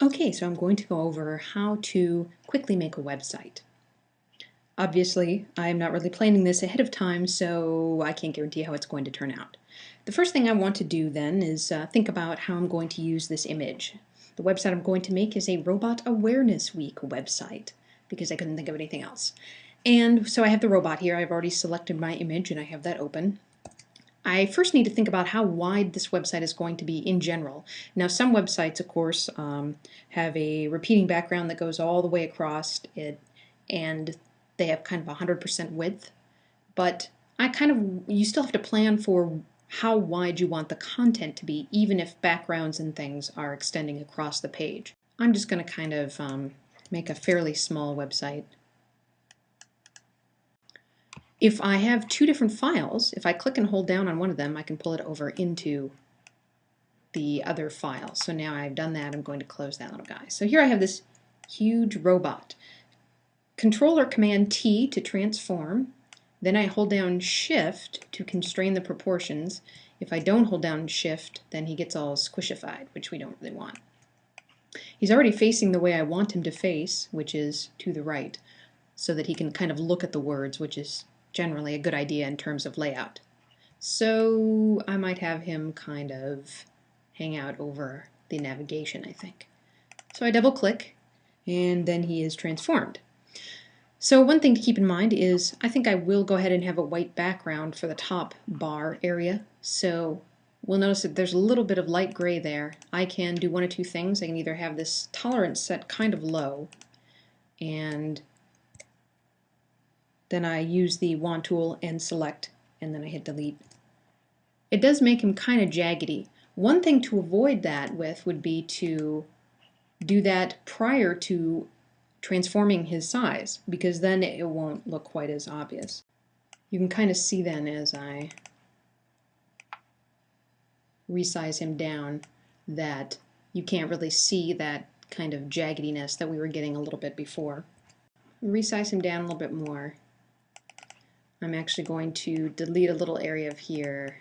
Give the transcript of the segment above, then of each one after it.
Okay, so I'm going to go over how to quickly make a website. Obviously, I'm not really planning this ahead of time, so I can't guarantee how it's going to turn out. The first thing I want to do then is think about how I'm going to use this image. The website I'm going to make is a Robot Awareness Week website, because I couldn't think of anything else. And so I have the robot here. I've already selected my image and I have that open. I first need to think about how wide this website is going to be in general. Now, some websites, of course, have a repeating background that goes all the way across it, and they have kind of 100% width. But you still have to plan for how wide you want the content to be, even if backgrounds and things are extending across the page. I'm just going to kind of make a fairly small website. If I have two different files, if I click and hold down on one of them, I can pull it over into the other file. So now I've done that, I'm going to close that little guy. So here I have this huge robot. Control or Command T to transform. Then I hold down Shift to constrain the proportions. If I don't hold down Shift, then he gets all squishified, which we don't really want. He's already facing the way I want him to face, which is to the right, so that he can kind of look at the words, which is generally a good idea in terms of layout. So I might have him kind of hang out over the navigation, I think. So I double click and then he is transformed. So one thing to keep in mind is I think I will go ahead and have a white background for the top bar area. So we'll notice that there's a little bit of light gray there. I can do one of two things. I can either have this tolerance set kind of low, and then I use the wand tool and select, and then I hit delete. It does make him kind of jaggedy. One thing to avoid that with would be to do that prior to transforming his size, because then it won't look quite as obvious. You can kind of see then as I resize him down that you can't really see that kind of jaggediness that we were getting a little bit before. Resize him down a little bit more. I'm actually going to delete a little area of here.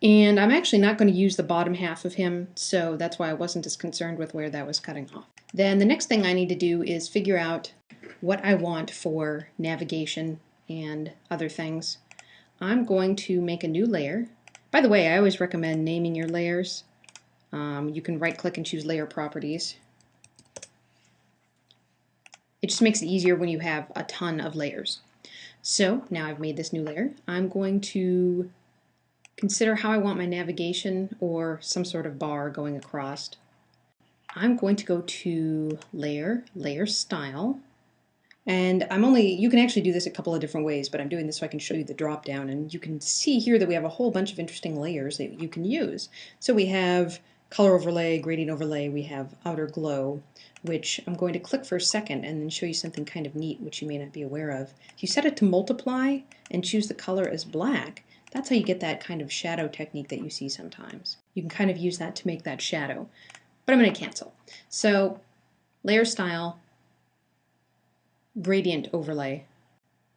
And I'm actually not going to use the bottom half of him, so that's why I wasn't as concerned with where that was cutting off. Then the next thing I need to do is figure out what I want for navigation and other things. I'm going to make a new layer. By the way, I always recommend naming your layers. You can right-click and choose Layer Properties. It just makes it easier when you have a ton of layers. So now I've made this new layer. I'm going to consider how I want my navigation or some sort of bar going across. I'm going to go to Layer, Layer Style, and you can actually do this a couple of different ways, but I'm doing this so I can show you the drop down, and you can see here that we have a whole bunch of interesting layers that you can use. So we have Color Overlay, Gradient Overlay, we have Outer Glow, which I'm going to click for a second and then show you something kind of neat which you may not be aware of. If you set it to multiply and choose the color as black, that's how you get that kind of shadow technique that you see sometimes. You can kind of use that to make that shadow. But I'm going to cancel. So, Layer Style, Gradient Overlay.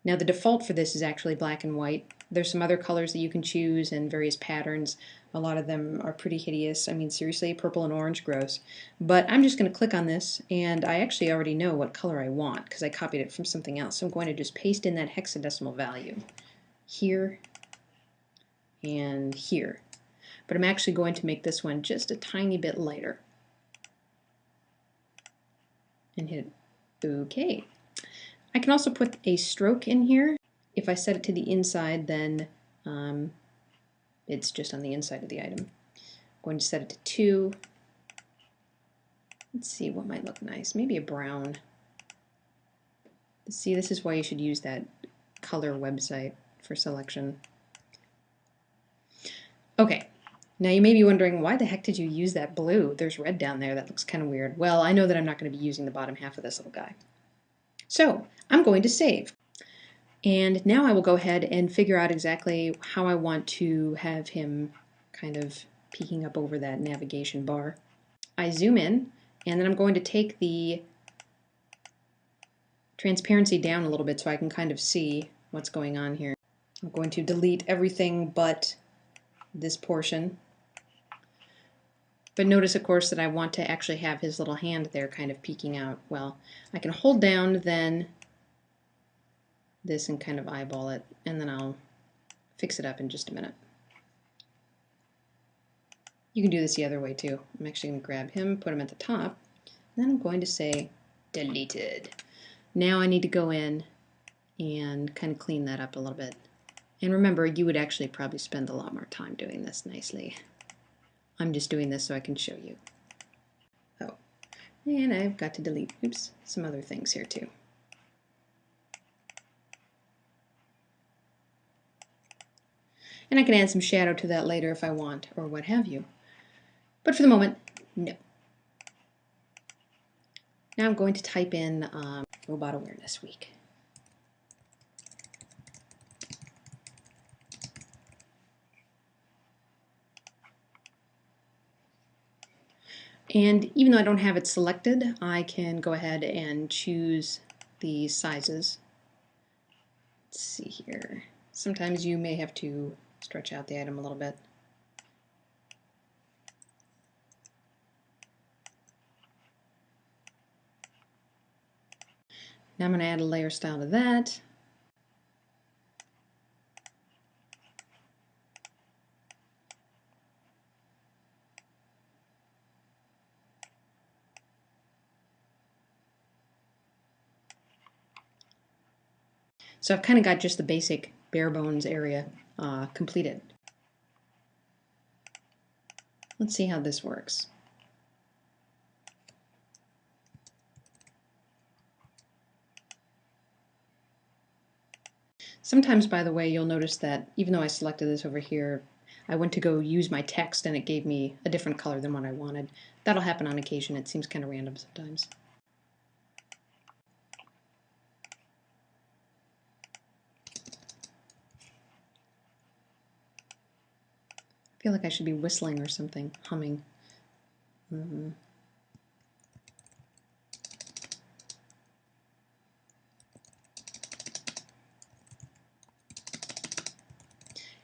Now the default for this is actually black and white. There's some other colors that you can choose and various patterns. A lot of them are pretty hideous. I mean, seriously, purple and orange, gross. But I'm just going to click on this, and I actually already know what color I want because I copied it from something else. So I'm going to just paste in that hexadecimal value here and here. But I'm actually going to make this one just a tiny bit lighter. And hit OK. I can also put a stroke in here. If I set it to the inside, then it's just on the inside of the item. I'm going to set it to 2. Let's see what might look nice. Maybe a brown. See, this is why you should use that color website for selection. Okay, now you may be wondering, why the heck did you use that blue? There's red down there. That looks kind of weird. Well, I know that I'm not going to be using the bottom half of this little guy. So I'm going to save. And now I will go ahead and figure out exactly how I want to have him kind of peeking up over that navigation bar. I zoom in, and then I'm going to take the transparency down a little bit so I can kind of see what's going on here. I'm going to delete everything but this portion. But notice, of course, that I want to actually have his little hand there kind of peeking out. Well, I can hold down then this and kind of eyeball it, and then I'll fix it up in just a minute. You can do this the other way too. I'm actually going to grab him, put him at the top, and then I'm going to say deleted. Now I need to go in and kind of clean that up a little bit. And remember, you would actually probably spend a lot more time doing this nicely. I'm just doing this so I can show you. Oh, and I've got to delete, oops, some other things here too. And I can add some shadow to that later if I want, or what have you. But for the moment, no. Now I'm going to type in Robot Awareness Week. And even though I don't have it selected, I can go ahead and choose the sizes. Let's see here. Sometimes you may have to stretch out the item a little bit. Now I'm going to add a layer style to that. So I've kind of got just the basic bare bones area completed. Let's see how this works. Sometimes, by the way, you'll notice that even though I selected this over here, I went to go use my text and it gave me a different color than what I wanted. That'll happen on occasion. It seems kind of random sometimes. I feel like I should be whistling or something, humming. And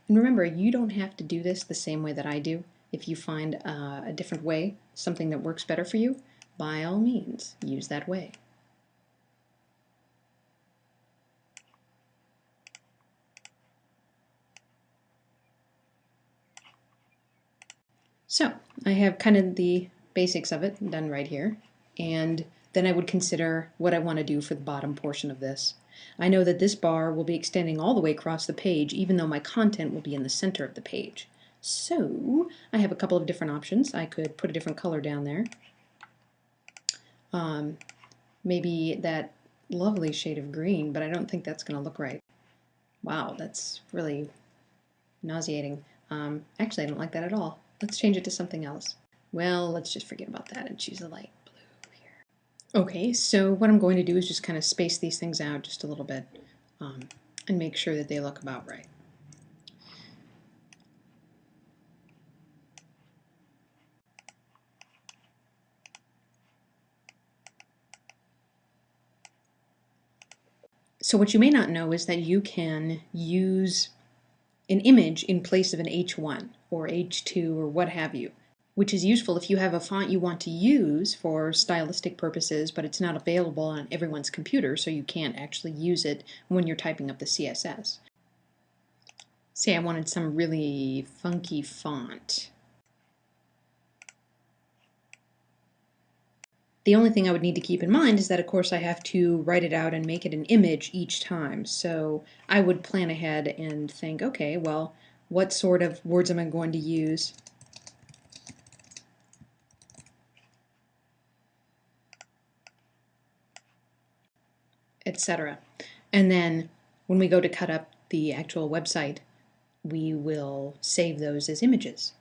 remember, you don't have to do this the same way that I do. If you find a different way, something that works better for you, by all means, use that way. So I have kind of the basics of it done right here, and then I would consider what I want to do for the bottom portion of this. I know that this bar will be extending all the way across the page, even though my content will be in the center of the page. So I have a couple of different options. I could put a different color down there. Maybe that lovely shade of green, but I don't think that's going to look right. Wow, that's really nauseating. Actually, I don't like that at all. Let's change it to something else. Well, let's just forget about that and choose a light blue here. Okay, so what I'm going to do is just kind of space these things out just a little bit and make sure that they look about right. So what you may not know is that you can use an image in place of an H1 or H2 or what have you, which is useful if you have a font you want to use for stylistic purposes, but it's not available on everyone's computer, so you can't actually use it when you're typing up the CSS. Say I wanted some really funky font. The only thing I would need to keep in mind is that, of course, I have to write it out and make it an image each time. So I would plan ahead and think, okay, well, what sort of words am I going to use? Etc. And then when we go to cut up the actual website, we will save those as images.